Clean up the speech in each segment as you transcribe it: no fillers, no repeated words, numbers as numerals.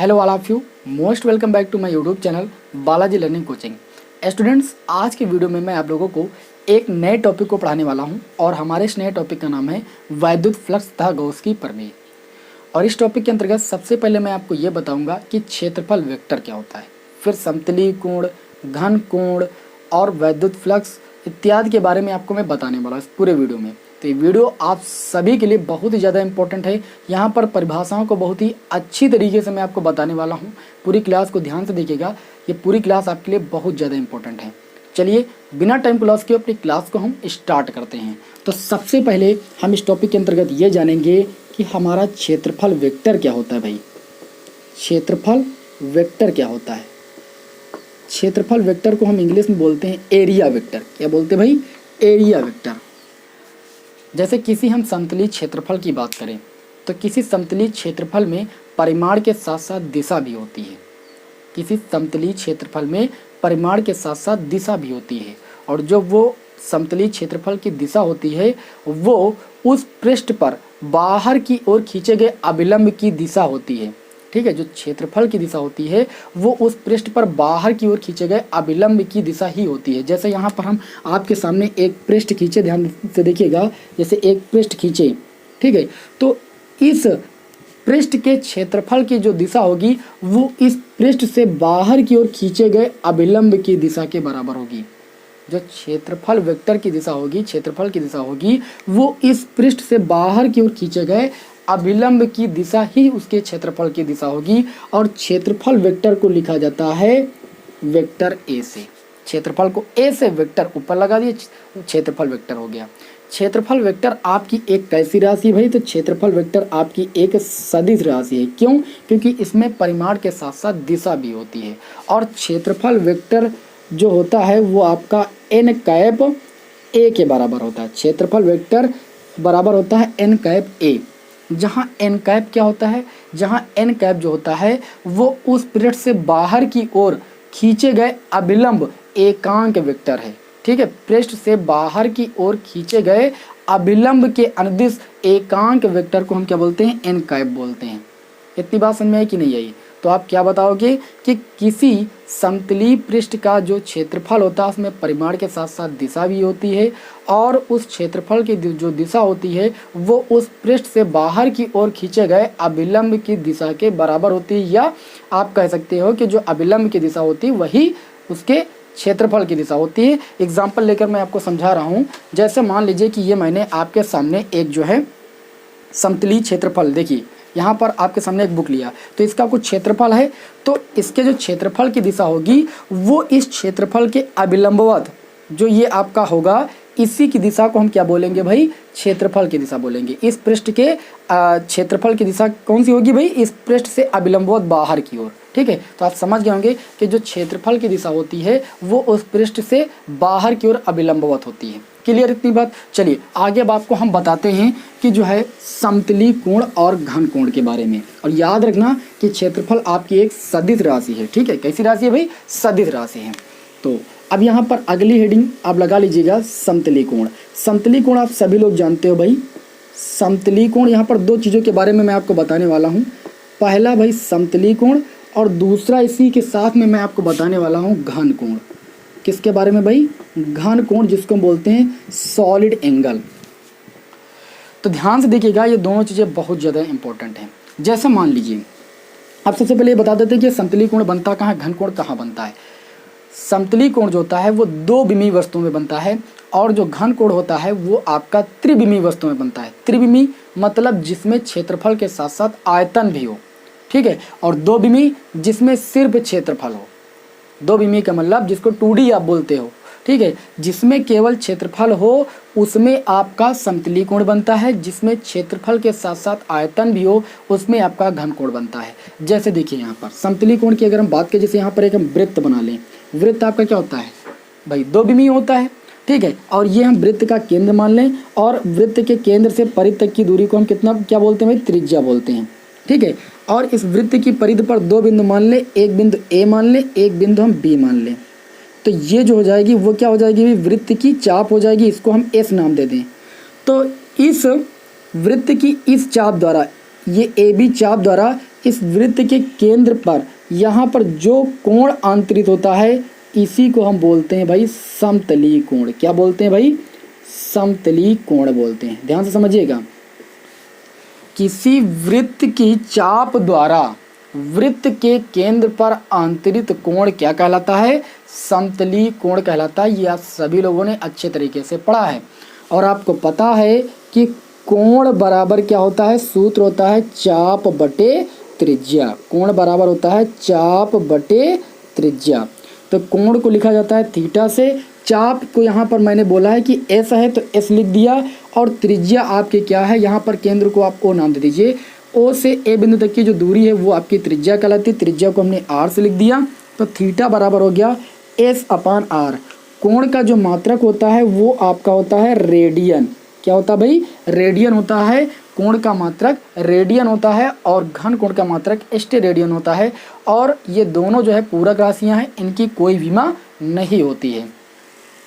Hello all of you, most welcome back to my YouTube channel Balaji learning coaching. Students, आज की video में मैं आप लोगों को एक नए टॉपिक को पढ़ाने वाला हूं और हमारे इस नए टॉपिक का नाम है वैद्युत फ्लक्स तथा गॉस की प्रमेय। और इस टॉपिक के अंतर्गत सबसे पहले मैं आपको ये बताऊंगा कि क्षेत्रफल वेक्टर क्या होता है, फिर समतलीय कोण, घन कोण और वैद्युत फ्लक्स इत्यादि के बारे में आपको मैं बताने वाला हूँ इस पूरे वीडियो में। तो ये वीडियो आप सभी के लिए बहुत ही ज़्यादा इंपॉर्टेंट है। यहाँ पर परिभाषाओं को बहुत ही अच्छी तरीके से मैं आपको बताने वाला हूँ। पूरी क्लास को ध्यान से देखिएगा, ये पूरी क्लास आपके लिए बहुत ज़्यादा इंपॉर्टेंट है। चलिए बिना टाइम को लॉस किए अपनी क्लास को हम स्टार्ट करते हैं। तो सबसे पहले हम इस टॉपिक के अंतर्गत ये जानेंगे कि हमारा क्षेत्रफल वेक्टर क्या होता है। भाई क्षेत्रफल वेक्टर क्या होता है? क्षेत्रफल वेक्टर को हम इंग्लिश में बोलते हैं एरिया वेक्टर। क्या बोलते हैं भाई? Area vector. जैसे किसी हम समतलीय क्षेत्रफल की बात करें तो किसी समतलीय क्षेत्रफल में परिमाण के साथ साथ दिशा भी होती है। किसी समतलीय क्षेत्रफल में परिमाण के साथ साथ दिशा भी होती है, और जो वो समतलीय क्षेत्रफल की दिशा होती है वो उस पृष्ठ पर बाहर की ओर खींचे गए अभिलंब की दिशा होती है। ठीक है, जो क्षेत्रफल की दिशा होती है वो उस पृष्ठ पर बाहर की ओर खींचे गए अभिलंब की दिशा ही होती है। जैसे यहाँ पर हम आपके सामने एक पृष्ठ खींचे, ध्यान से देखिएगा, जैसे एक पृष्ठ खींचे, ठीक है, तो इस पृष्ठ के क्षेत्रफल की जो दिशा होगी वो इस पृष्ठ से बाहर की ओर खींचे गए अभिलंब की दिशा के बराबर होगी। जो क्षेत्रफल वेक्टर की दिशा होगी, क्षेत्रफल की दिशा होगी, वो इस पृष्ठ से बाहर की ओर खींचे गए अभिलंब की दिशा ही उसके क्षेत्रफल की दिशा होगी। और क्षेत्रफल वेक्टर को लिखा जाता है वेक्टर ए से। क्षेत्रफल को ए से वेक्टर ऊपर लगा दिए, क्षेत्रफल वेक्टर हो गया। क्षेत्रफल वेक्टर आपकी एक कैसी राशि है भाई? तो क्षेत्रफल वेक्टर आपकी एक सदिश राशि है। क्यों? क्योंकि इसमें परिमाण के साथ साथ दिशा भी होती है। और क्षेत्रफल वेक्टर जो होता है वो आपका एन कैप ए के बराबर होता है। क्षेत्रफल वेक्टर बराबर होता है एन कैप ए, जहाँ एन कैप क्या होता है? जहाँ एन कैप जो होता है वो उस पृष्ठ से बाहर की ओर खींचे गए अभिलंब एकांक वेक्टर है। ठीक है, पृष्ठ से बाहर की ओर खींचे गए अभिलंब के अनुदिश एकांक वेक्टर को हम क्या बोलते हैं? एन कैप बोलते हैं। इतनी बात समझ में आई कि नहीं आई? तो आप क्या बताओगे कि किसी समतलीय पृष्ठ का जो क्षेत्रफल होता है उसमें परिमाण के साथ साथ दिशा भी होती है, और उस क्षेत्रफल की जो दिशा होती है वो उस पृष्ठ से बाहर की ओर खींचे गए अभिलंब की दिशा के बराबर होती है। या आप कह सकते हो कि जो अभिलंब की दिशा होती है वही उसके क्षेत्रफल की दिशा होती है। एग्जाम्पल लेकर मैं आपको समझा रहा हूँ। जैसे मान लीजिए कि ये मैंने आपके सामने एक जो है समतलीय क्षेत्रफल, देखिए यहाँ पर आपके सामने एक बुक लिया, तो इसका कुछ क्षेत्रफल है, तो इसके जो क्षेत्रफल की दिशा होगी वो इस क्षेत्रफल के अभिलंबवत जो ये आपका होगा, इसी की दिशा को हम क्या बोलेंगे भाई? क्षेत्रफल की दिशा बोलेंगे। इस पृष्ठ के क्षेत्रफल की दिशा कौन सी होगी भाई? इस पृष्ठ से अभिलंबवत बाहर की ओर। ठीक है, तो आप समझ गए होंगे कि जो क्षेत्रफल की दिशा होती है वो उस पृष्ठ से बाहर की ओर अभिलंबवत होती है। क्लियर इतनी बात? चलिए आगे अब आपको हम बताते हैं कि जो है समतलीय कोण और घन कोण के बारे में। और याद रखना कि क्षेत्रफल आपकी एक सदिश राशि है। ठीक है, कैसी राशि है भाई? सदिश राशि है। तो अब यहाँ पर अगली हेडिंग आप लगा लीजिएगा, समतलीय कोण। समतलीय कोण आप सभी लोग जानते हो भाई। समतलीय कोण, यहाँ पर दो चीज़ों के बारे में मैं आपको बताने वाला हूँ। पहला भाई समतलीय कोण, और दूसरा इसी के साथ में मैं आपको बताने वाला हूँ घन कोण। किसके बारे में भाई? घन कोण, जिसको बोलते हैं सॉलिड एंगल। तो ध्यान से देखिएगा, ये दोनों चीज़ें बहुत ज़्यादा इंपॉर्टेंट हैं। जैसे मान लीजिए, अब सबसे पहले ये बता देते हैं कि समतलीय कोण बनता कहाँ है, घन कोण कहाँ बनता है। समतलीय कोण जो होता है वो दो विमीय वस्तुओं में बनता है, और जो घन कोण होता है वो आपका त्रिविमीय वस्तु में बनता है। त्रिविमीय मतलब जिसमें क्षेत्रफल के साथ साथ आयतन भी हो। ठीक है, और दो विमीय जिसमें सिर्फ क्षेत्रफल हो। दो विमीय का मतलब जिसको 2D आप बोलते हो। ठीक है, जिसमें केवल क्षेत्रफल हो उसमें आपका समतलीय कोण बनता है, जिसमें क्षेत्रफल के साथ साथ आयतन भी हो उसमें आपका घन कोण बनता है। जैसे देखिए यहाँ पर समतलीय कोण की अगर हम बात करें, जैसे यहाँ पर एक हम वृत्त बना लें। वृत्त आपका क्या होता है भाई? दो विमीय होता है। ठीक है, और ये हम वृत्त का केंद्र मान लें, और वृत्त के केंद्र से परिधि तक की दूरी को हम कितना क्या बोलते हैं भाई? त्रिज्या बोलते हैं। ठीक है, और इस वृत्त की परिधि पर दो बिंदु मान ले, एक बिंदु ए मान ले, एक बिंदु हम बी मान लें। तो ये जो हो जाएगी वो क्या हो जाएगी? वृत्त की चाप हो जाएगी, इसको हम एस नाम दे दें। तो इस वृत्त की इस चाप द्वारा, ये ए बी चाप द्वारा इस वृत्त के केंद्र पर यहाँ पर जो कोण अंतरित होता है इसी को हम बोलते हैं भाई समतलीय कोण। क्या बोलते हैं भाई? समतलीय कोण बोलते हैं। ध्यान से समझिएगा, किसी वृत्त की चाप द्वारा वृत्त के केंद्र पर अंतरित कोण क्या कहलाता है? समतलीय कोण कहलाता है। ये आप सभी लोगों ने अच्छे तरीके से पढ़ा है और आपको पता है कि कोण बराबर क्या होता है? सूत्र होता है चाप बटे त्रिज्या। कोण बराबर होता है चाप बटे त्रिज्या। तो कोण को लिखा जाता है थीटा से। चाप को यहाँ पर मैंने बोला है कि एस है तो एस लिख दिया, और त्रिज्या आपके क्या है? यहाँ पर केंद्र को आप ओ नाम दे दीजिए। ओ से ए बिंदु तक की जो दूरी है वो आपकी त्रिज्या कहलाती है। त्रिज्या को हमने आर से लिख दिया, तो थीटा बराबर हो गया एस अपान आर। कोण का जो मात्रक होता है वो आपका होता है रेडियन। क्या होता है भाई? रेडियन होता है। कोण का मात्रक रेडियन होता है और घन कोण का मात्रक स्टेरेडियन होता है। और ये दोनों जो है पूरक राशियां हैं, इनकी कोई विमा नहीं होती है।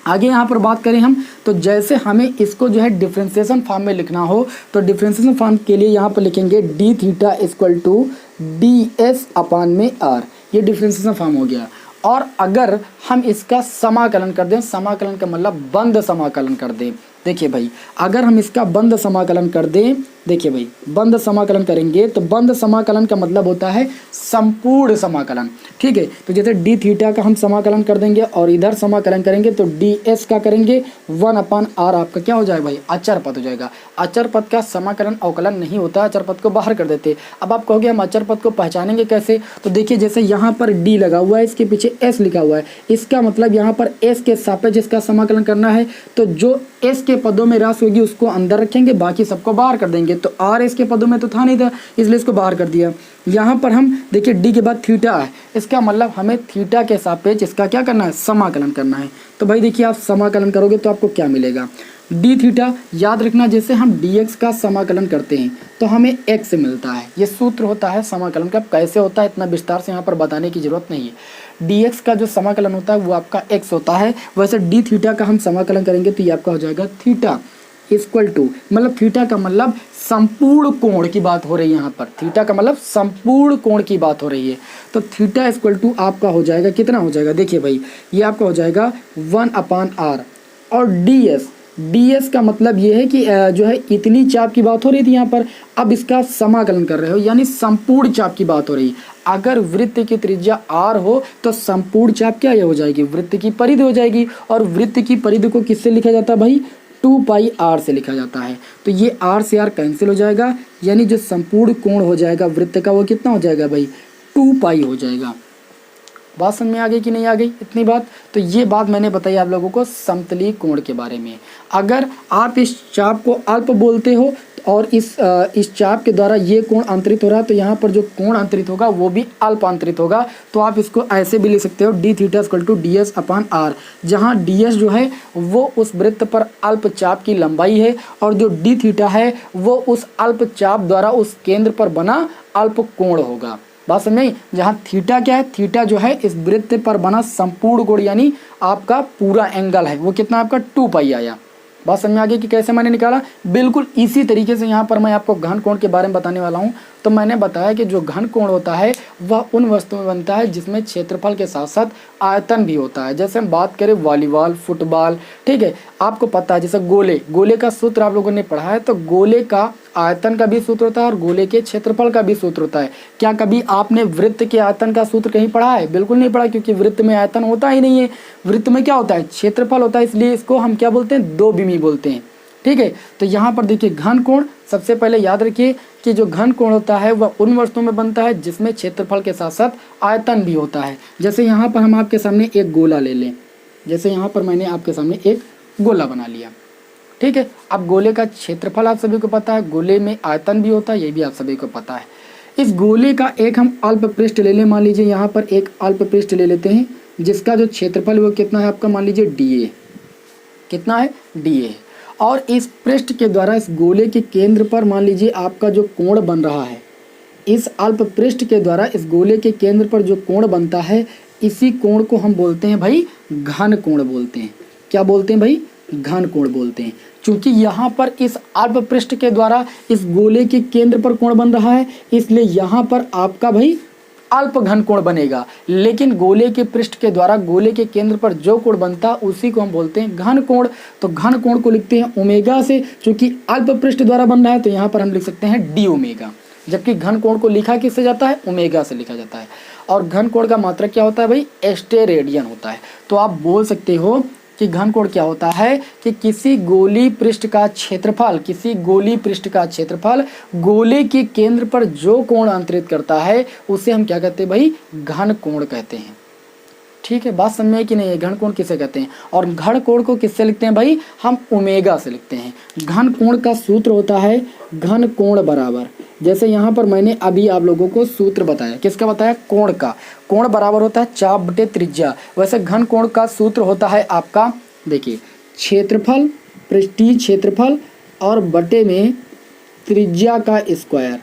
आगे यहाँ पर बात करें हम, तो जैसे हमें इसको जो है डिफ्रेंसिएशन फॉर्म में लिखना हो तो डिफ्रेंसिएशन फॉर्म के लिए यहाँ पर लिखेंगे d theta equal to d s upon में आर। ये डिफ्रेंसिएशन फॉर्म हो गया। और अगर हम इसका समाकलन कर दें, समाकलन का मतलब बंद समाकलन कर दें, देखिए भाई अगर हम इसका बंद समाकलन कर दें, देखिए भाई बंद समाकलन करेंगे तो बंद समाकलन का मतलब होता है संपूर्ण समाकलन। ठीक है, तो जैसे डी थीटा का हम समाकलन कर देंगे और इधर समाकलन करेंगे तो डी एस का करेंगे 1 अपान आर। आपका क्या हो जाएगा भाई? अचर पद हो जाएगा। अचर पद का समाकलन अवकलन नहीं होता, अचर पद को बाहर कर देते। अब आप कहोगे हम अचर पद को पहचानेंगे कैसे? तो देखिए जैसे यहाँ पर डी लगा हुआ है, इसके पीछे एस लिखा हुआ है, इसका मतलब यहाँ पर एस के सापेक्ष इसका समाकलन करना है। तो जो एस के पदों में राशि होगी उसको अंदर रखेंगे, बाकी सबको बाहर कर देंगे। तो आर एस के पदों में तो था नहीं था, इसलिए इसको बाहर कर दिया। यहाँ पर हम देखिए डी के बाद थीटा है, इसका मतलब हमें थीटा के सापेक्ष इसका क्या करना है? समाकलन करना है। तो भाई देखिए आप समाकलन करोगे तो आपको क्या मिलेगा? D theta. याद रखना जैसे हम डी एक्स का समाकलन करते हैं तो हमें एक्स मिलता है। ये सूत्र होता है समाकलन का। कैसे होता है इतना विस्तार से यहाँ पर बताने की जरूरत नहीं है। डी एक्स का जो समाकलन होता है वो आपका एक्स होता है। वैसे डी थीटा का हम समाकलन करेंगे तो ये आपका हो जाएगा थीटा इक्वल टू, मतलब थीटा का मतलब संपूर्ण कोण की बात हो रही है यहाँ पर। थीटा का मतलब संपूर्ण कोण की बात हो रही है। तो थीटा इक्वल टू आपका हो जाएगा कितना हो जाएगा? देखिए भाई ये आपका हो जाएगा 1 अपान आर। और डी एस, डी एस का मतलब ये है कि जो है इतनी चाप की बात हो रही थी यहाँ पर, अब इसका समाकलन कर रहे हो यानी संपूर्ण चाप की बात हो रही है। अगर वृत्त की त्रिज्या आर हो तो संपूर्ण चाप क्या हो जाएगी? वृत्त की परिधि हो जाएगी। और वृत्त की परिधि को किससे लिखा जाता है भाई? 2 पाई आर से लिखा जाता है। तो ये आर से आर कैंसिल हो जाएगा, यानी जो संपूर्ण कोण हो जाएगा वृत्त का वो कितना हो जाएगा भाई? 2 पाई हो जाएगा। बात समझ में आ गई कि नहीं आ गई? इतनी बात। तो ये बात मैंने बताई आप लोगों को समतलीय कोण के बारे में। अगर आप इस चाप को अल्प बोलते हो और इस चाप के द्वारा ये कोण अंतरित हो रहा है तो यहाँ पर जो कोण अंतरित होगा वो भी अल्प अंतरित होगा। तो आप इसको ऐसे भी लिख सकते हो d theta equal to d s upon r, जहाँ डी एस जो है वो उस वृत्त पर अल्प चाप की लंबाई है और जो डी थीटा है वो उस अल्प चाप द्वारा उस केंद्र पर बना अल्प कोण होगा। बात समझ में? जहाँ थीटा क्या है? थीटा जो है इस वृत्त पर बना संपूर्ण कोण यानी आपका पूरा एंगल है, वो कितना आपका 2 पाई आया। बात समझ में आ गई कि कैसे मैंने निकाला? बिल्कुल इसी तरीके से यहाँ पर मैं आपको घन कोण के बारे में बताने वाला हूँ। तो मैंने बताया कि जो घन कोण होता है वह उन वस्तुओं में बनता है जिसमें क्षेत्रफल के साथ साथ आयतन भी होता है। जैसे हम बात करें वॉलीबॉल, फुटबॉल, ठीक है, आपको पता है जैसे गोले का सूत्र आप लोगों ने पढ़ा है। तो गोले का आयतन का भी सूत्र होता है और गोले के क्षेत्रफल का भी सूत्र होता है। क्या कभी आपने वृत्त के आयतन का सूत्र कहीं पढ़ा है? बिल्कुल नहीं पढ़ा, क्योंकि वृत्त में आयतन होता ही नहीं है। वृत्त में क्या होता है? क्षेत्रफल होता है, इसलिए इसको हम क्या बोलते हैं? दो बिमी बोलते हैं। ठीक है, तो यहाँ पर देखिए घन कोण, सबसे पहले याद रखिए कि जो घन कोण होता है वह उन वस्तुओं में बनता है जिसमें क्षेत्रफल के साथ साथ आयतन भी होता है। जैसे यहाँ पर हम आपके सामने एक गोला ले लें, जैसे यहाँ पर मैंने आपके सामने एक गोला बना लिया, ठीक है। अब गोले का क्षेत्रफल आप सभी को पता है, गोले में आयतन भी होता है, ये भी आप सभी को पता है। इस गोले का एक हम अल्प पृष्ठ ले लें, मान लीजिए यहाँ पर एक अल्प पृष्ठ ले लेते हैं जिसका जो क्षेत्रफल वो कितना है आपका, मान लीजिए डीए, कितना है? डीए। और इस पृष्ठ के द्वारा इस गोले के केंद्र पर मान लीजिए आपका जो कोण बन रहा है, इस अल्प पृष्ठ के द्वारा इस गोले के केंद्र पर जो कोण बनता है, इसी कोण को हम बोलते हैं भाई घन कोण बोलते हैं। क्या बोलते हैं भाई? घन कोण बोलते हैं। क्योंकि यहाँ पर इस अल्प पृष्ठ के द्वारा इस गोले के केंद्र पर कोण बन रहा है, इसलिए यहाँ पर आपका भाई अल्प घन कोण बनेगा। लेकिन गोले के पृष्ठ के द्वारा गोले के केंद्र पर जो कोण बनता है उसी को हम बोलते हैं घन कोण। तो घन कोण को लिखते हैं ओमेगा से, क्योंकि अल्प पृष्ठ द्वारा बन रहा है तो यहाँ पर हम लिख सकते हैं डी ओमेगा। जबकि घन कोण को लिखा किससे जाता है, ओमेगा से लिखा जाता है। और घन कोण का मात्रक क्या होता है भाई, एस्टेरेडियन होता है। तो आप बोल सकते हो कि घन कोण क्या होता है कि किसी गोली पृष्ठ का क्षेत्रफल, किसी गोली पृष्ठ का क्षेत्रफल गोले के केंद्र पर जो कोण अंतरित करता है उसे हम क्या कहते हैं भाई, घन कोण कहते हैं। ठीक है, बात समझ में कि नहीं है, घन कोण किसे कहते हैं। और घन कोण को किससे लिखते हैं भाई, हम ओमेगा से लिखते हैं। घन कोण का सूत्र होता है घन कोण बराबर, जैसे यहाँ पर मैंने अभी आप लोगों को सूत्र बताया, किसका बताया, कोण का। कोण बराबर होता है चाप बटे त्रिज्या। वैसे घन कोण का सूत्र होता है आपका, देखिए, क्षेत्रफल, पृष्ठीय क्षेत्रफल और बटे में त्रिज्या का स्क्वायर।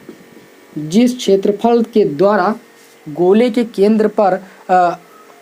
जिस क्षेत्रफल के द्वारा गोले के केंद्र पर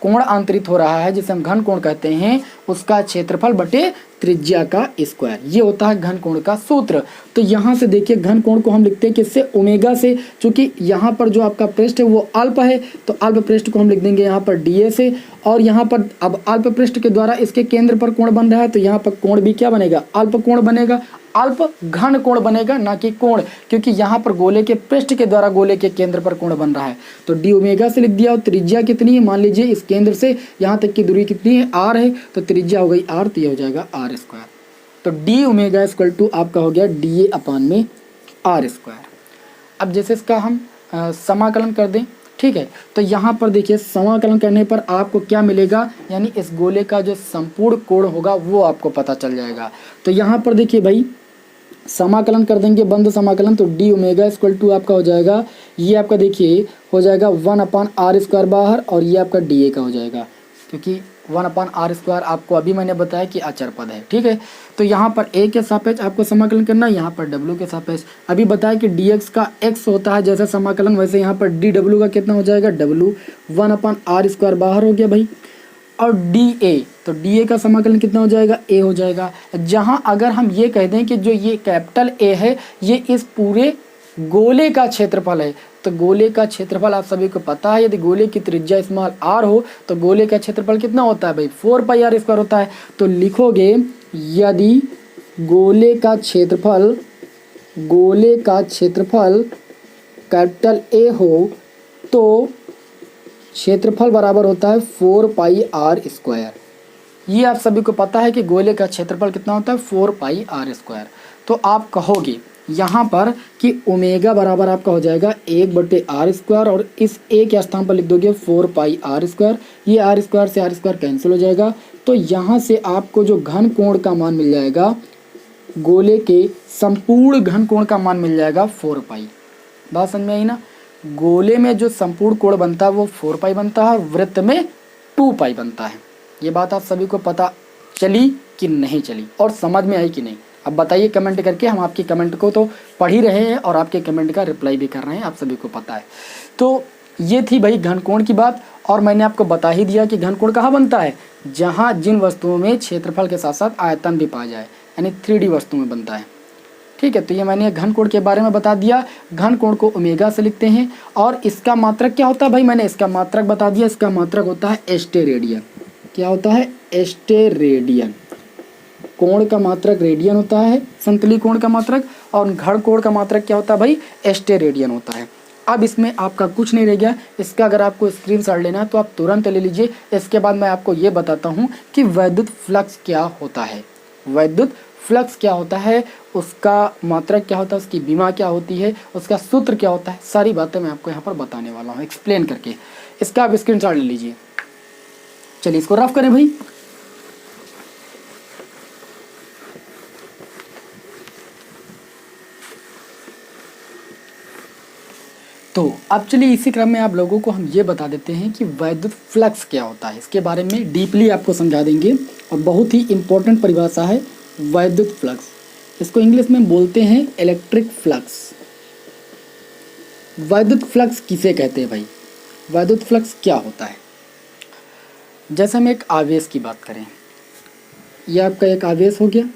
कोण अंतरित हो रहा है, जिसे हम घन कोण कहते हैं, उसका क्षेत्रफल बटे त्रिज्या का स्क्वायर, ये होता है घन कोण का सूत्र। तो यहाँ से देखिए घन कोण को हम लिखते हैं किससे, ओमेगा से। क्योंकि यहाँ पर जो आपका पृष्ठ है वो अल्प है, तो अल्प पृष्ठ को हम लिख देंगे यहाँ पर डी ए से। और यहाँ पर अब अल्प पृष्ठ के द्वारा इसके केंद्र पर कोण बन रहा है, तो यहाँ पर कोण भी क्या बनेगा, अल्प कोण बनेगा, अल्प घन कोण बनेगा, ना कि कोण, क्योंकि यहाँ पर गोले के पृष्ठ के द्वारा गोले के केंद्र पर कोण बन रहा है। तो डी ओमेगा से लिख दिया। और त्रिज्या कितनी है, मान लीजिए इस केंद्र से यहाँ तक की दूरी कितनी है, आर है, तो त्रिज्या हो गई आर, तो ये हो जाएगा आर स्क्वायर। तो डी ओमेगा इक्वल टू आपका हो गया डी ए अपान में आर स्क्वायर। अब जैसे इसका हम समाकलन कर दें, ठीक है, तो यहाँ पर देखिए समाकलन करने पर आपको क्या मिलेगा, यानी इस गोले का जो संपूर्ण कोण होगा वो आपको पता चल जाएगा। तो यहाँ पर देखिए भाई समाकलन कर देंगे, बंद समाकलन, तो डी ओमेगा इक्वल टू आपका हो जाएगा, ये आपका देखिए हो जाएगा 1/r स्क्वायर बाहर, और ये आपका डी ए का हो जाएगा, क्योंकि 1/r स्क्वायर आपको अभी मैंने बताया कि अचर पद है। ठीक है, तो यहाँ पर a के सापेक्ष आपको समाकलन करना है, यहाँ पर w के सापेक्ष। अभी बताया कि dx का x होता है जैसा समाकलन, वैसे यहाँ पर dw का कितना हो जाएगा, w 1/r स्क्वायर बाहर हो गया भाई। और dA, तो dA का समाकलन कितना हो जाएगा, a हो जाएगा। जहाँ अगर हम ये कह दें कि जो ये कैपिटल A है ये इस पूरे गोले का क्षेत्रफल है, तो गोले का क्षेत्रफल आप सभी को पता है, यदि गोले की त्रिज्या स्मॉल r हो तो गोले का क्षेत्रफल कितना होता है भाई, 4πr स्क्वायर होता है। तो लिखोगे यदि गोले का क्षेत्रफल कैपिटल A हो तो क्षेत्रफल बराबर होता है 4πr स्क्वायर। ये आप सभी को पता है कि गोले का क्षेत्रफल कितना होता है, 4πr स्क्वायर। तो आप कहोगे यहाँ पर कि ओमेगा बराबर आपका हो जाएगा 1/r स्क्वायर, और इस a के स्थान पर लिख दोगे 4πr स्क्वायर। ये r स्क्वायर से r स्क्वायर कैंसिल हो जाएगा, तो यहाँ से आपको जो घन कोण का मान मिल जाएगा, गोले के संपूर्ण घन कोण का मान मिल जाएगा 4π। बात समझ में आई ना, गोले में जो संपूर्ण कोण बनता है वो 4π बनता है, और वृत्त में 2π बनता है। ये बात आप सभी को पता चली कि नहीं चली, और समझ में आई कि नहीं, अब बताइए कमेंट करके। हम आपके कमेंट को तो पढ़ ही रहे हैं और आपके कमेंट का रिप्लाई भी कर रहे हैं, आप सभी को पता है। तो ये थी भाई घन कोण की बात, और मैंने आपको बता ही दिया कि घन कोण कहाँ बनता है, जहाँ जिन वस्तुओं में क्षेत्रफल के साथ साथ आयतन भी पाया जाए, यानी 3D वस्तु में बनता है। ठीक है, तो ये मैंने घन कोण के बारे में बता दिया। घन कोण को ओमेगा से लिखते हैं, और इसका मात्रक क्या होता है भाई, मैंने इसका मात्रक बता दिया। इसका मात्रक होता है एस्टेरेडियन। क्या होता है, एस्टेरेडियन। कोण का मात्रक रेडियन होता है, संतुलित कोण का मात्रक, और घन कोण का मात्रक क्या होता है भाई, एस्टेरेडियन होता है। अब इसमें आपका कुछ नहीं रह गया, इसका अगर आपको स्क्रीनशॉट लेना है तो आप तुरंत ले लीजिए। इसके बाद मैं आपको ये बताता हूँ कि वैद्युत फ्लक्स क्या होता है। वैद्युत फ्लक्स क्या होता है, उसका मात्रक क्या होता है, उसकी विमा क्या होती है, उसका सूत्र क्या होता है, सारी बातें मैं आपको यहाँ पर बताने वाला हूँ एक्सप्लेन करके। इसका आप स्क्रीनशॉट ले लीजिए। चलिए इसको रफ करें भाई। तो अब चलिए इसी क्रम में आप लोगों को हम ये बता देते हैं कि वैद्युत फ्लक्स क्या होता है। इसके बारे में डीपली आपको समझा देंगे, और बहुत ही इम्पोर्टेंट परिभाषा है वैद्युत फ्लक्स। इसको इंग्लिश में बोलते हैं इलेक्ट्रिक फ्लक्स। वैद्युत फ्लक्स किसे कहते हैं भाई, वैद्युत फ्लक्स क्या होता है। जैसे हम एक आवेश की बात करें, ये आपका एक आवेश हो गया,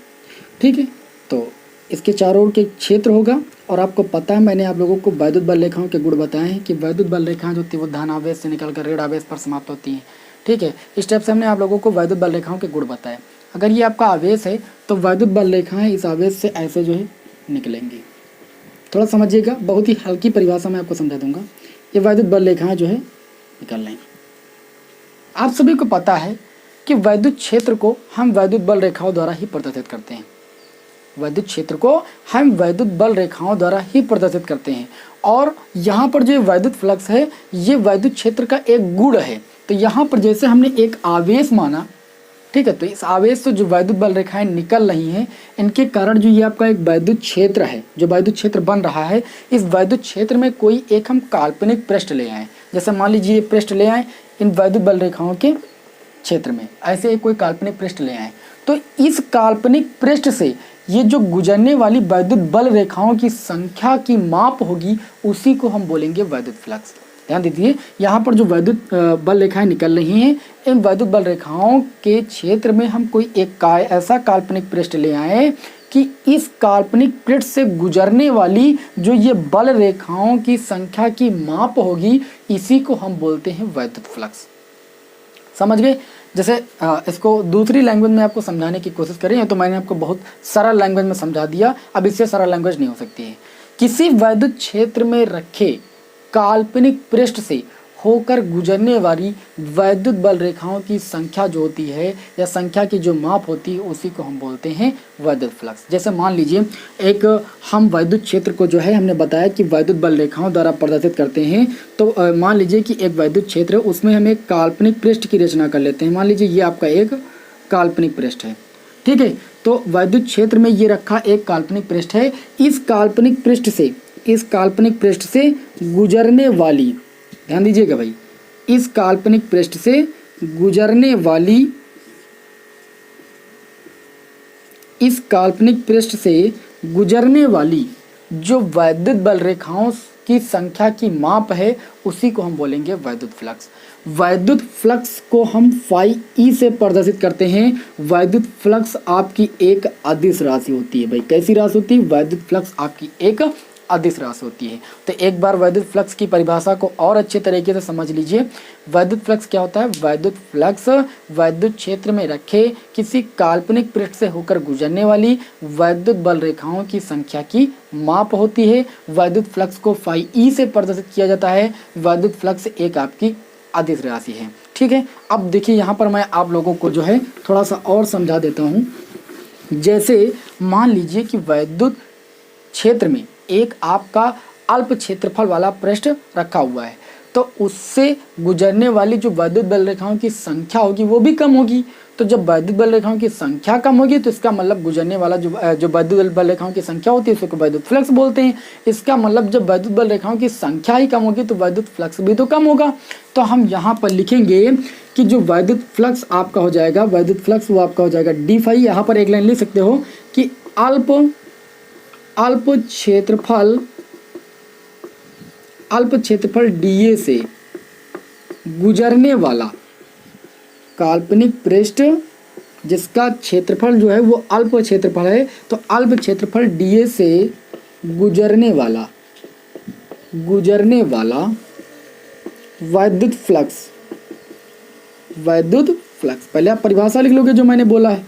ठीक है। तो इसके चारों ओर के क्षेत्र होगा, और आपको पता है मैंने आप लोगों को वैद्युत बल रेखाओं के गुण बताए हैं कि वैद्युत बल रेखाएं जो होती है वो धन आवेश से निकलकर ऋण आवेश पर समाप्त होती हैं, ठीक है। इस टाइप से हमने आप लोगों को वैद्युत बल रेखाओं के गुण बताए। अगर ये आपका आवेश है तो वैद्युत बल रेखाएं इस आवेश से ऐसे जो है निकलेंगी। थोड़ा समझिएगा, बहुत ही हल्की परिभाषा में आपको समझा दूंगा। ये वैद्युत बल रेखाएं जो है निकल लेंगी। आप सभी को पता है कि वैद्युत क्षेत्र को हम वैद्युत बल रेखाओं द्वारा ही प्रदर्शित करते हैं। वैद्युत क्षेत्र को हम वैद्युत बल रेखाओं द्वारा ही प्रदर्शित करते हैं। और यहाँ पर जो वैद्युत फ्लक्स है ये वैद्युत क्षेत्र का एक गुण है। तो यहाँ पर जैसे हमने एक आवेश माना, ठीक है, तो इस आवेश से जो वैद्युत बल रेखाएं निकल रही हैं इनके कारण जो ये आपका एक वैद्युत क्षेत्र है, जो वैद्युत क्षेत्र बन रहा है, इस वैद्युत क्षेत्र में कोई एक हम काल्पनिक पृष्ठ ले आए। जैसे मान लीजिए ये पृष्ठ ले आए इन वैद्युत बल रेखाओं के क्षेत्र में, ऐसे कोई काल्पनिक पृष्ठ ले आए, तो इस काल्पनिक पृष्ठ से ये जो गुजरने वाली वैद्युत बल रेखाओं की संख्या की माप होगी उसी को हम बोलेंगे वैद्युत फ्लक्स। ध्यान दीजिए, यहाँ पर जो वैद्युत बल रेखाएं निकल रही हैं इन वैद्युत बल रेखाओं के क्षेत्र में हम कोई एक ऐसा काल्पनिक पृष्ठ ले आए कि इस काल्पनिक पृष्ठ से गुजरने वाली जो ये बल रेखाओं की संख्या की माप होगी, इसी को हम बोलते हैं वैद्युत फ्लक्स। समझ गए? जैसे इसको दूसरी लैंग्वेज में आपको समझाने की कोशिश करें, तो मैंने आपको बहुत सरल लैंग्वेज में समझा दिया, अब इससे सरल लैंग्वेज नहीं हो सकती है। किसी वैद्युत क्षेत्र में रखे काल्पनिक पृष्ठ से होकर गुजरने वाली वैद्युत बल रेखाओं की संख्या जो होती है या संख्या की जो माप होती है उसी को हम बोलते हैं वैद्युत फ्लक्स। जैसे मान लीजिए एक हम वैद्युत क्षेत्र को जो है हमने बताया कि वैद्युत बल रेखाओं द्वारा प्रदर्शित करते हैं। तो मान लीजिए कि एक वैद्युत क्षेत्र है, उसमें हम एक काल्पनिक पृष्ठ की रचना कर लेते हैं। मान लीजिए ये आपका एक काल्पनिक पृष्ठ है, ठीक है। तो वैद्युत क्षेत्र में ये रखा एक काल्पनिक पृष्ठ है। इस काल्पनिक पृष्ठ से गुजरने वाली, ध्यान दीजिएगा भाई, इस काल्पनिक पृष्ठ से गुजरने वाली जो वैद्युत बल रेखाओं की संख्या की माप है उसी को हम बोलेंगे वैद्युत फ्लक्स। वैद्युत फ्लक्स को हम फाई ई से प्रदर्शित करते हैं। वैद्युत फ्लक्स आपकी एक अदिश राशि होती है भाई। कैसी राशि होती है? वैद्युत फ्लक्स आपकी एक अदिश राशि होती है। तो एक बार वैद्युत फ्लक्स की परिभाषा को और अच्छे तरीके से समझ लीजिए। वैद्युत फ्लक्स क्या होता है? वैद्युत फ्लक्स वैद्युत क्षेत्र में रखे किसी काल्पनिक पृष्ठ से होकर गुजरने वाली वैद्युत बल रेखाओं की संख्या की माप होती है। वैद्युत फ्लक्स को फाई ई से प्रदर्शित किया जाता है। वैद्युत फ्लक्स एक आपकी अदिश राशि है, ठीक है। अब देखिए यहाँ पर मैं आप लोगों को जो है थोड़ा सा और समझा देता हूँ। जैसे मान लीजिए कि वैद्युत क्षेत्र में एक आपका अल्प क्षेत्रफल वाला पृष्ठ रखा हुआ है, तो उससे गुजरने वाली जो वैद्युत बल रेखाओं की संख्या होगी वो भी कम होगी। तो जब वैद्युत बल रेखाओं की संख्या कम होगी तो इसका मतलब गुजरने वाला जो वैद्युत बल रेखाओं की संख्या होती है उसको वैद्युत फ्लक्स बोलते हैं। इसका मतलब जब वैद्युत बल रेखाओं की संख्या ही कम होगी तो वैद्युत फ्लक्स भी तो कम होगा। तो हम यहाँ पर लिखेंगे कि जो वैद्युत फ्लक्स आपका हो जाएगा, वैद्युत फ्लक्स वो आपका हो जाएगा डी फाई। यहाँ पर एक लाइन लिख सकते हो कि अल्प क्षेत्रफल डीए से गुजरने वाला काल्पनिक पृष्ठ जिसका क्षेत्रफल जो है वो अल्प क्षेत्रफल है, तो अल्प क्षेत्रफल डीए से गुजरने वाला वैद्युत फ्लक्स। पहले आप परिभाषा लिख लोगे जो मैंने बोला है,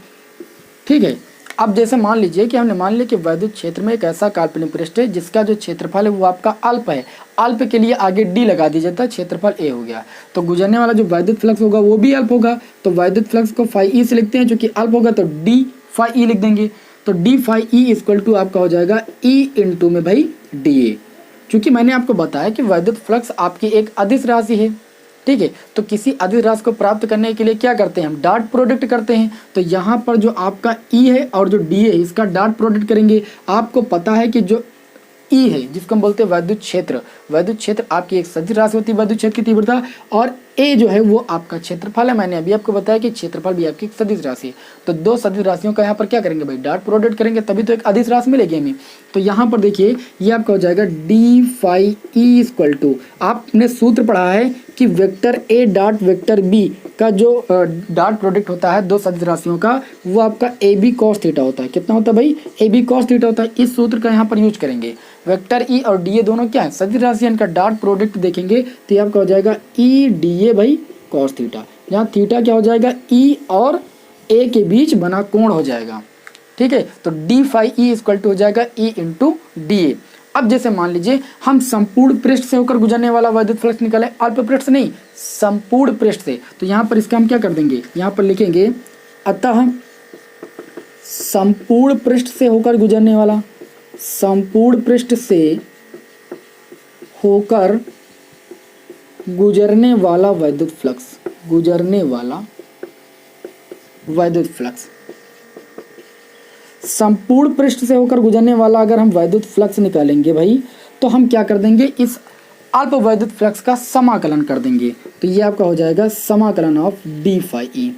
ठीक है। अब जैसे मान लीजिए कि हमने मान लिया कि वैद्युत क्षेत्र में एक ऐसा काल्पनिक पृष्ठ है जिसका जो क्षेत्रफल है वो आपका अल्प है। अल्प के लिए आगे डी लगा दिया जाता है, क्षेत्रफल ए हो गया। तो गुजरने वाला जो वैद्युत फ्लक्स होगा वो भी अल्प होगा। तो वैद्युत फ्लक्स को फाई ई से लिखते हैं, जो कि अल्प होगा तो डी फाई ई लिख देंगे। तो d phi E equal to आपका हो जाएगा ई इंटू में भाई डी ए। क्योंकि मैंने आपको बताया कि वैद्युत फ्लक्स आपकी एक अदिश राशि है, ठीक है। तो किसी अदिश राशि को प्राप्त करने के लिए क्या करते हैं? हम डॉट प्रोडक्ट करते हैं। तो यहाँ पर जो आपका ई है और जो डी है इसका डॉट प्रोडक्ट करेंगे। आपको पता है कि जो ई है जिसको हम बोलते हैं वैद्युत क्षेत्र आपकी एक सदिश राशि होती है वैद्युत क्षेत्र की तीव्रता, और ए जो है वो आपका क्षेत्रफल है। मैंने अभी आपको बताया कि क्षेत्रफल भी आपकी एक सदिश राशि है। तो दो सदिश राशियों का यहाँ पर क्या करेंगे भाई? डॉट प्रोडक्ट करेंगे, तभी तो एक अदिश राशि मिलेगी हमें। तो यहाँ पर देखिए ये आपका हो जाएगा d phi E equal to, आपने सूत्र पढ़ा है कि vector A dot vector B का जो डॉट प्रोडक्ट होता है दो सदिश राशियों का, वो आपका ए बी कॉस थीटा होता है। कितना होता है भाई? ए बी कॉस थीटा होता है। इस सूत्र का यहाँ पर यूज करेंगे। वेक्टर ई और डी ए दोनों क्या है? सदिश राशि, इनका डॉट प्रोडक्ट देखेंगे तो ये आपका हो जाएगा ई डी ए भाई कॉस थीटा। यहाँ थीटा क्या हो जाएगा? ई और ए के बीच बना कोण हो जाएगा। ठीक है, तो d phi E equal to हो जाएगा ई इंटू डी ए। अब जैसे मान लीजिए हम संपूर्ण पृष्ठ से होकर गुजरने वाला वैद्युत फ्लक्स निकाले, अल्प पृष्ठ से नहीं, संपूर्ण पृष्ठ से, तो यहाँ पर इसका हम क्या कर देंगे? यहाँ पर लिखेंगे अतः संपूर्ण पृष्ठ से होकर गुजरने वाला, संपूर्ण पृष्ठ से होकर गुजरने वाला वैद्युत फ्लक्स, गुजरने वाला वैद्युत फ्लक्स, संपूर्ण पृष्ठ से होकर गुजरने वाला अगर हम वैद्युत फ्लक्स निकालेंगे भाई, तो हम क्या कर देंगे? इस अल्प वैद्युत फ्लक्स का समाकलन कर देंगे। तो ये आपका हो जाएगा समाकलन ऑफ डी फाई ई।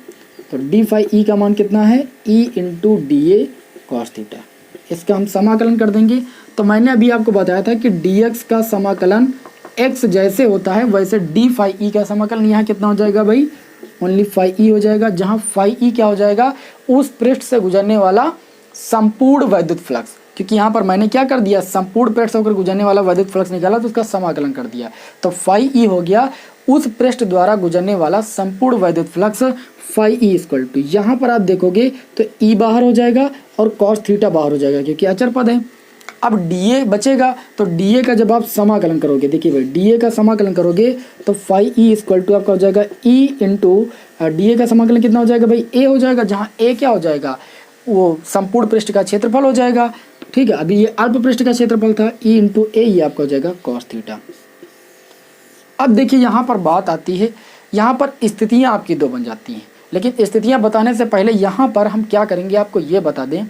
तो डी फाई ई का मान कितना है? E into D A cos theta. इसका हम समाकलन कर देंगे। तो मैंने अभी आपको बताया था कि डी एक्स का समाकलन एक्स जैसे होता है वैसे डी फाई ई का समाकलन यहाँ कितना हो जाएगा भाई? ओनली फाई ई हो जाएगा, जहाँ फाई ई क्या हो जाएगा? उस पृष्ठ से गुजरने वाला संपूर्ण वैद्युत फ्लक्स। क्योंकि यहाँ पर मैंने क्या कर दिया? संपूर्ण पृष्ठ से होकर गुजरने वाला वैद्युत फ्लक्स निकाला तो उसका समाकलन कर दिया। तो फाई ई हो गया उस पृष्ठ द्वारा गुजरने वाला संपूर्ण वैद्युत flux, phi E equal to, यहाँ पर आप देखोगे तो ई बाहर हो जाएगा और कॉस थीटा बाहर हो जाएगा क्योंकि अचर पद है। अब डी ए बचेगा, तो डी ए का जब आप समाकलन करोगे, देखिए भाई डी ए का समाकलन करोगे तो फाई ई इक्वल टू आपका हो जाएगा ई इंटू डी ए का समाकलन कितना हो जाएगा भाई? ए हो जाएगा, जहाँ ए क्या हो जाएगा? वो संपूर्ण पृष्ठ का क्षेत्रफल हो जाएगा। ठीक है, अभी ये अल्प पृष्ठ का क्षेत्रफल था, ई इंटू ए, ये आपका हो जाएगा कॉस थीटा। अब देखिए यहाँ पर बात आती है, यहाँ पर स्थितियाँ आपकी दो बन जाती हैं, लेकिन स्थितियाँ बताने से पहले यहाँ पर हम क्या करेंगे आपको ये बता दें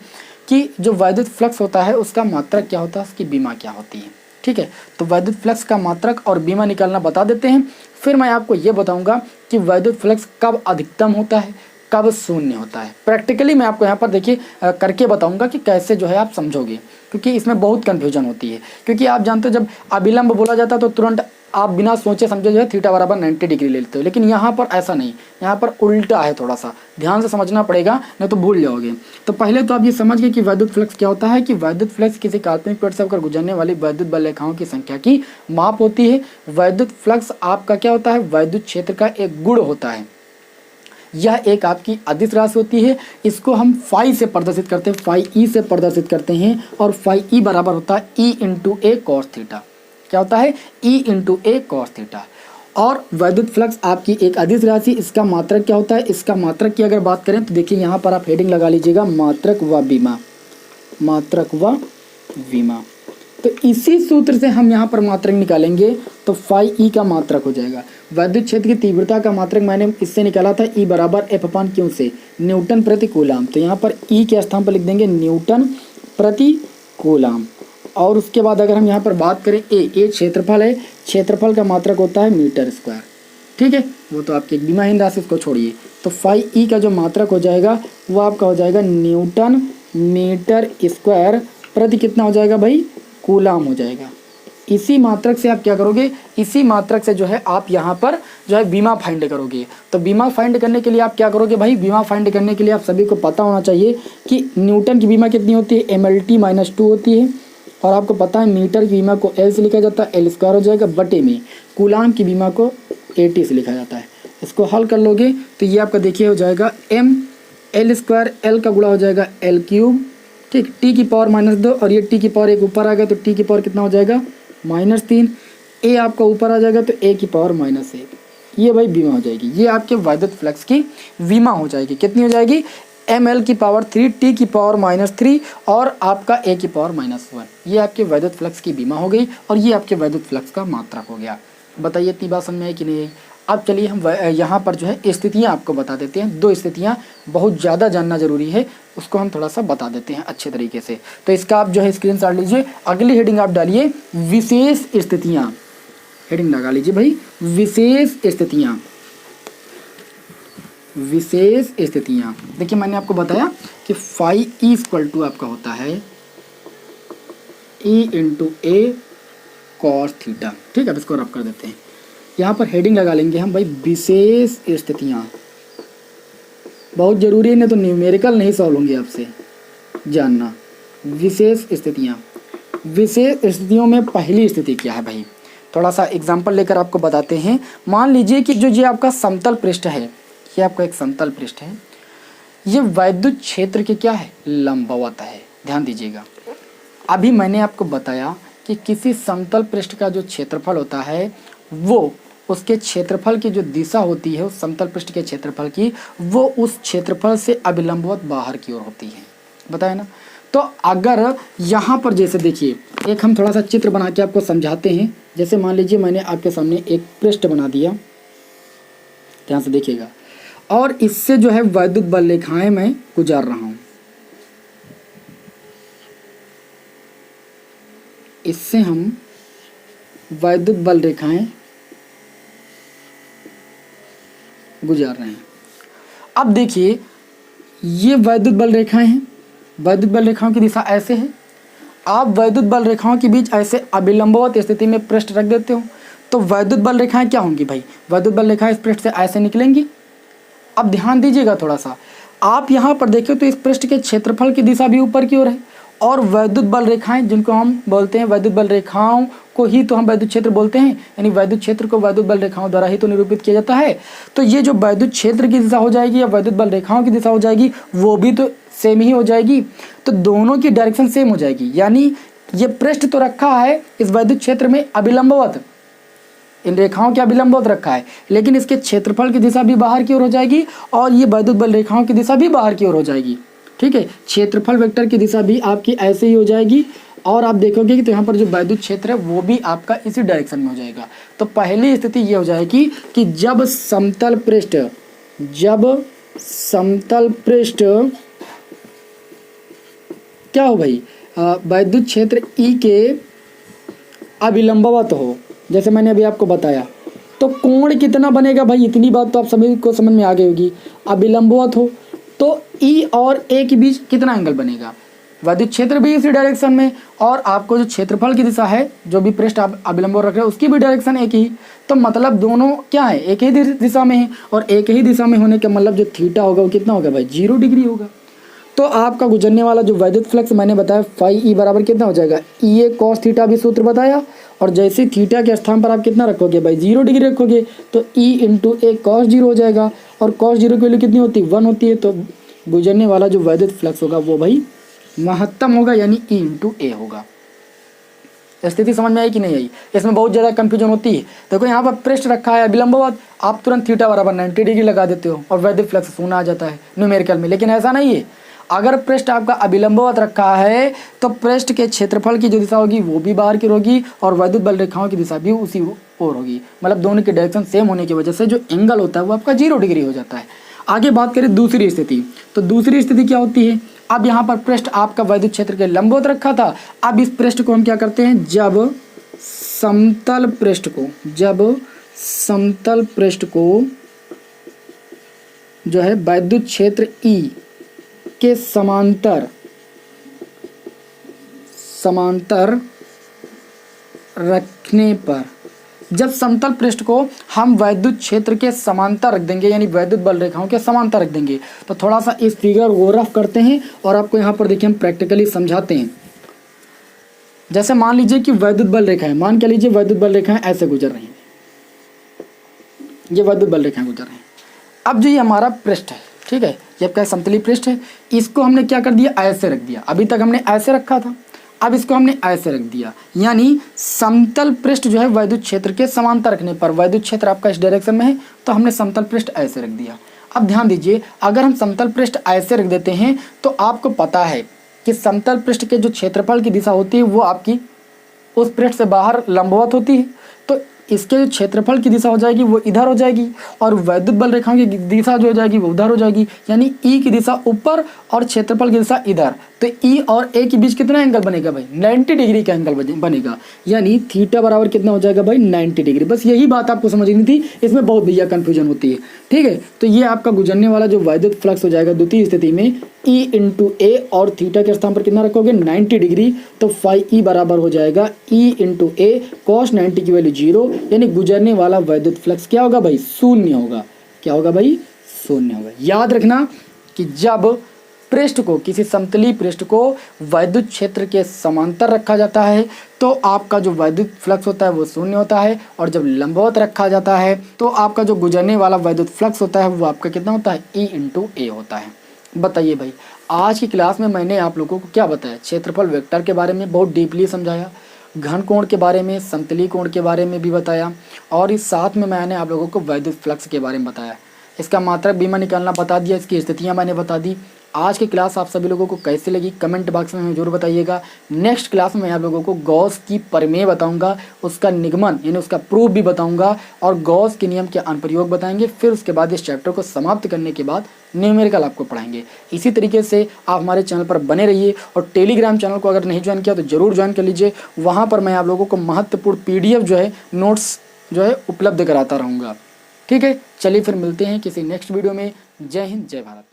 कि जो वैद्युत फ्लक्स होता है उसका मात्रक क्या होता है, उसकी बीमा क्या होती है। ठीक है, तो वैद्युत फ्लक्स का मात्रक और बीमा निकालना बता देते हैं, फिर मैं आपको ये बताऊंगा कि वैद्युत फ्लक्स कब अधिकतम होता है, कब शून्य होता है। प्रैक्टिकली मैं आपको यहाँ पर देखिए करके बताऊंगा कि कैसे जो है आप समझोगे, क्योंकि इसमें बहुत कन्फ्यूजन होती है। क्योंकि आप जानते हो जब अभिलंब बोला जाता है तो तुरंत आप बिना सोचे समझे जो है थीटा बराबर 90 डिग्री ले लेते हो, लेकिन यहाँ पर ऐसा नहीं, यहाँ पर उल्टा है। थोड़ा सा ध्यान से समझना पड़ेगा, नहीं तो भूल जाओगे। तो पहले तो आप ये समझ गए कि वैद्युत फ्लक्स क्या होता है, कि वैद्युत फ्लक्स किसी काल्पनिक पृष्ठ से होकर गुजरने वाली वैद्युत बल रेखाओं की संख्या की माप होती है। वैद्युत फ्लक्स आपका क्या होता है? वैद्युत क्षेत्र का एक गुण होता है। यह एक आपकी अदिश राशि होती है, इसको हम फाई से प्रदर्शित करते हैं, फाई ई से प्रदर्शित करते हैं, और फाई ई बराबर होता है ई इंटू ए कॉस थीटा। क्या होता है? ई इंटू ए कॉस थीटा। और वैद्युत फ्लक्स आपकी एक अदिश राशि, इसका मात्रक क्या होता है? इसका मात्रक की अगर बात करें तो देखिए यहाँ पर आप हेडिंग लगा लीजिएगा, मात्रक व बीमा, मात्रक व बीमा। तो इसी सूत्र से हम यहाँ पर मात्रक निकालेंगे तो फाई ई का मात्रक हो जाएगा। वैद्युत क्षेत्र की तीव्रता का मात्रक मैंने इससे निकाला था, ई बराबर एफ अपान क्यू से, न्यूटन प्रति कूलाम। तो यहाँ पर ई के स्थान पर लिख देंगे न्यूटन प्रति कूलाम। और उसके बाद अगर हम यहाँ पर बात करें ए क्षेत्रफल है, क्षेत्रफल का मात्रक होता है मीटर स्क्वायर। ठीक है, वो तो आपकी एक बीमाहीन राशि, उसको छोड़िए। तो फाई ई का जो मात्रक हो जाएगा वो आपका हो जाएगा न्यूटन मीटर स्क्वायर प्रति कितना हो जाएगा भाई? कूलाम हो जाएगा। इसी मात्रक से आप क्या करोगे? इसी मात्रक से जो है आप यहाँ पर जो है बीमा फाइंड करोगे। तो बीमा फाइंड करने के लिए आप क्या करोगे भाई? बीमा फाइंड करने के लिए आप सभी को पता होना चाहिए कि न्यूटन की बीमा कितनी होती है? MLT-2 होती है। और आपको पता है मीटर की बीमा को L से लिखा जाता है, L स्क्वायर हो जाएगा बटे में, कूलाम की बीमा को AT से लिखा जाता है। इसको हल कर लोगे तो ये आपका देखिए हो जाएगा M L स्क्वायर, L का गुणा हो जाएगा L क्यूब, ठीक, T की पावर -2, और ये T की पावर एक ऊपर आ गया तो T की पावर कितना हो जाएगा? -3। A आपका ऊपर आ जाएगा तो A की पावर -1। ये भाई बीमा हो जाएगी। ये आपके वैद्युत फ्लक्स की बीमा हो जाएगी। कितनी हो जाएगी? ml की पावर 3, T की पावर -3 और आपका A की पावर -1। ये आपके वैद्युत फ्लक्स की बीमा हो गई और ये आपके वैद्युत फ्लक्स का मात्रक हो गया। बताइए इतनी बात समझ में आई कि नहीं आई? अब चलिए हम यहाँ पर जो है स्थितियाँ आपको बता देते हैं। 2 स्थितियाँ बहुत ज़्यादा जानना जरूरी है, उसको हम थोड़ा सा बता देते हैं अच्छे तरीके से। तो इसका आप जो है स्क्रीनशॉट लीजिए, अगली हेडिंग आप डालिए विशेष स्थितियाँ, हेडिंग लगा लीजिए भाई, विशेष स्थितियाँ। विशेष स्थितियाँ देखिए, मैंने आपको बताया कि फाई ई इक्वल टू आपका होता है ई इंटू ए कॉस थीटा। ठीक है, अब इसको रब कर देते हैं। यहाँ पर हेडिंग लगा लेंगे हम भाई, विशेष स्थितियाँ। बहुत ज़रूरी है, नहीं तो न्यूमेरिकल नहीं सॉल्व होंगे आपसे जानना। विशेष स्थितियाँ, विशेष स्थितियों में पहली स्थिति क्या है भाई, थोड़ा सा एग्जाम्पल लेकर आपको बताते हैं। मान लीजिए कि जो ये आपका समतल पृष्ठ है, ये आपका एक समतल पृष्ठ है, ये वैद्युत क्षेत्र के क्या है, लंबवत है। ध्यान दीजिएगा, अभी मैंने आपको बताया कि किसी समतल पृष्ठ का जो क्षेत्रफल होता है वो उसके क्षेत्रफल की जो दिशा होती है उस समतल पृष्ठ के क्षेत्रफल की, वो उस क्षेत्रफल से अभिलंबवत बाहर की ओर होती है, बताया ना। तो अगर यहाँ पर जैसे देखिए, एक हम थोड़ा सा चित्र बना के आपको समझाते हैं। जैसे मान लीजिए मैंने आपके सामने एक पृष्ठ बना दिया, ध्यान से देखिएगा, और इससे जो है वैद्युत बल रेखाएं मैं गुजार रहा हूँ। इससे हम वैद्युत बल रेखाएं गुजार रहे हैं। अब देखिए, ये वैद्युत बल रेखाएं हैं, वैद्युत बल रेखाओं की दिशा ऐसे है। आप वैद्युत बल रेखाओं के बीच ऐसे अभिलंबवत स्थिति में पृष्ठ रख देते हो, तो वैद्युत बल रेखाएं क्या होंगी भाई, वैद्युत बल रेखाएं इस पृष्ठ से ऐसे निकलेंगी। अब ध्यान दीजिएगा थोड़ा सा, आप यहाँ पर देखिए तो इस पृष्ठ के क्षेत्रफल की दिशा भी ऊपर की ओर है, और वैद्युत बल रेखाएं जिनको हम बोलते हैं वैद्युत बल रेखाओं को ही तो हम वैद्युत क्षेत्र बोलते हैं, यानी वैद्युत क्षेत्र को वैद्युत बल रेखाओं द्वारा ही तो निरूपित किया जाता है। तो ये जो वैद्युत क्षेत्र की दिशा हो जाएगी या वैद्युत बल रेखाओं की दिशा हो जाएगी, वो भी तो सेम ही हो जाएगी। तो दोनों की डायरेक्शन सेम हो जाएगी, यानी ये पृष्ठ तो रखा है इस वैद्युत क्षेत्र में अभिलंबवत, इन रेखाओं के अभिलंबवत रखा है, लेकिन इसके क्षेत्रफल की दिशा भी बाहर की ओर हो जाएगी और ये वैद्युत बल रेखाओं की दिशा भी बाहर की ओर हो जाएगी। ठीक है, क्षेत्रफल वेक्टर की दिशा भी आपकी ऐसे ही हो जाएगी, और आप देखोगे कि तो यहाँ पर जो वैद्युत क्षेत्र है वो भी आपका इसी डायरेक्शन में हो जाएगा। तो पहली स्थिति ये हो जाएगी कि जब समतल पृष्ठ क्या हो भाई, वैद्युत क्षेत्र ई के अभिलंबवत हो, जैसे मैंने अभी आपको बताया, तो कोण कितना बनेगा भाई, इतनी बात तो आप सभी को समझ में आ गई होगी। अभिलंबवत हो तो ई और ए के बीच कितना एंगल बनेगा, वैद्युत क्षेत्र भी इसी डायरेक्शन में, और आपको जो क्षेत्रफल की दिशा है, जो भी पृष्ठ आप अभिलंब रख रहे हो उसकी भी डायरेक्शन एक ही। तो मतलब दोनों क्या है, एक ही दिशा में है, और एक ही दिशा में होने का मतलब जो थीटा होगा वो कितना होगा भाई, 0 डिग्री होगा। तो आपका गुजरने वाला जो वैद्युत फ्लक्स मैंने बताया फाई ई बराबर कितना हो जाएगा, ई ए कॉस थीटा भी सूत्र बताया, और जैसे थीटा के स्थान पर आप कितना रखोगे भाई, 0 डिग्री रखोगे, तो ई इंटू ए कॉस 0 हो जाएगा, और कॉस 0 की वैल्यू कितनी होती है, 1 होती है। तो गुजरने वाला जो वैद्युत फ्लक्स होगा वो भाई महत्तम होगा, यानी ई इंटू ए होगा। स्थिति समझ में आई कि नहीं आई, इसमें बहुत ज़्यादा कंफ्यूजन होती है। देखो यहाँ पर पृष्ठ रखा है अभिलंबवत, आप तुरंत थीटा बराबर 90 डिग्री लगा देते हो और वैद्युत फ्लक्स शून्य आ जाता है न्यूमेरिकल में, लेकिन ऐसा नहीं है। अगर पृष्ठ आपका अभिलंबवत रखा है तो पृष्ठ के क्षेत्रफल की जो दिशा होगी वो भी बाहर की होगी, और वैद्युत बल रेखाओं की दिशा भी उसी ओर होगी। मतलब दोनों की डायरेक्शन सेम होने की वजह से जो एंगल होता है वो आपका 0 डिग्री हो जाता है। आगे बात करें दूसरी स्थिति, तो दूसरी स्थिति क्या होती है, अब यहाँ पर पृष्ठ आपका वैद्युत क्षेत्र के लंबवत रखा था। अब इस पृष्ठ को हम क्या करते हैं, जब समतल पृष्ठ को जो है वैद्युत क्षेत्र ई के समांतर रखने पर, जब समतल पृष्ठ को हम वैद्युत क्षेत्र के समांतर रख देंगे, यानी वैद्युत बल रेखाओं के समांतर रख देंगे, तो थोड़ा सा इस फिगर को रफ करते हैं और आपको यहाँ पर देखिए हम प्रैक्टिकली समझाते हैं। जैसे मान लीजिए कि वैद्युत बल रेखाएं, मान के लीजिए वैद्युत बल रेखाएं ऐसे गुजर रही हैं, ये वैद्युत बल रेखाएं गुजर रही हैं। अब जो ये हमारा पृष्ठ है, ठीक है, ये आपका समतली पृष्ठ है, इसको हमने क्या कर दिया, ऐसे रख दिया। अभी तक हमने ऐसे रखा था, अब इसको हमने ऐसे रख दिया, यानी समतल पृष्ठ जो है वैद्युत क्षेत्र के समांतर रखने पर, वैद्युत क्षेत्र आपका इस डायरेक्शन में है तो हमने समतल पृष्ठ ऐसे रख दिया। अब ध्यान दीजिए, अगर हम समतल पृष्ठ ऐसे रख देते हैं तो आपको पता है कि समतल पृष्ठ के जो क्षेत्रफल की दिशा होती है वो आपकी उस पृष्ठ से बाहर लंबवत होती है, तो इसके जो क्षेत्रफल की दिशा हो जाएगी वो इधर हो जाएगी, और वैद्युत बल रेखाओं की दिशा जो हो जाएगी वो उधर हो जाएगी, यानी ई की दिशा ऊपर और क्षेत्रफल की दिशा इधर। तो ई और ए के बीच कितना एंगल बनेगा भाई, 90 डिग्री का एंगल बनेगा, यानी थीटा बराबर कितना हो जाएगा भाई, 90 डिग्री। बस यही बात आपको समझनी थी, इसमें बहुत भैया कन्फ्यूजन होती है। ठीक है, तो ये आपका गुजरने वाला जो वैद्युत फ्लक्स हो जाएगा द्वितीय स्थिति में ई इंटू ए, और थीटा के स्थान पर कितना रखोगे, 90 डिग्री, तो फाई ई बराबर हो जाएगा ई इंटू ए, कॉस 90 की वैल्यू 0, यानी गुजरने वाला वैद्युत फ्लक्स क्या होगा भाई, शून्य होगा। क्या होगा भाई, शून्य होगा। याद रखना कि जब पृष्ठ को, किसी समतलीय पृष्ठ को वैद्युत क्षेत्र के समांतर रखा जाता है तो आपका जो वैद्युत फ्लक्स होता है वो शून्य होता है, और जब लंबवत रखा जाता है तो आपका जो गुजरने वाला वैद्युत फ्लक्स होता है वो आपका कितना होता है, E/A होता है। बताइए भाई, आज की क्लास में मैंने आप लोगों को क्या बताया, क्षेत्रफल वेक्टर के बारे में बहुत डीपली समझाया, घन कोण के बारे में, समतलीय कोण के बारे में भी बताया, और इस साथ में मैंने आप लोगों को वैद्युत फ्लक्स के बारे में बताया। इसका मात्रक बीमा निकालना बता दिया, इसकी स्थितियाँ मैंने बता दी। आज की क्लास आप सभी लोगों को कैसी लगी कमेंट बॉक्स में हमें जरूर बताइएगा। नेक्स्ट क्लास में मैं आप लोगों को गॉस की प्रमेय बताऊंगा, उसका निगमन यानी उसका प्रूफ भी बताऊंगा, और गॉस के नियम के अनुप्रयोग बताएंगे। फिर उसके बाद इस चैप्टर को समाप्त करने के बाद न्यूमेरिकल आपको पढ़ाएंगे। इसी तरीके से आप हमारे चैनल पर बने रहिए, और टेलीग्राम चैनल को अगर नहीं ज्वाइन किया तो जरूर ज्वाइन कर लीजिए। वहाँ पर मैं आप लोगों को महत्वपूर्ण PDF जो है, नोट्स जो है उपलब्ध कराता रहूँगा। ठीक है, चलिए फिर मिलते हैं किसी नेक्स्ट वीडियो में। जय हिंद, जय भारत।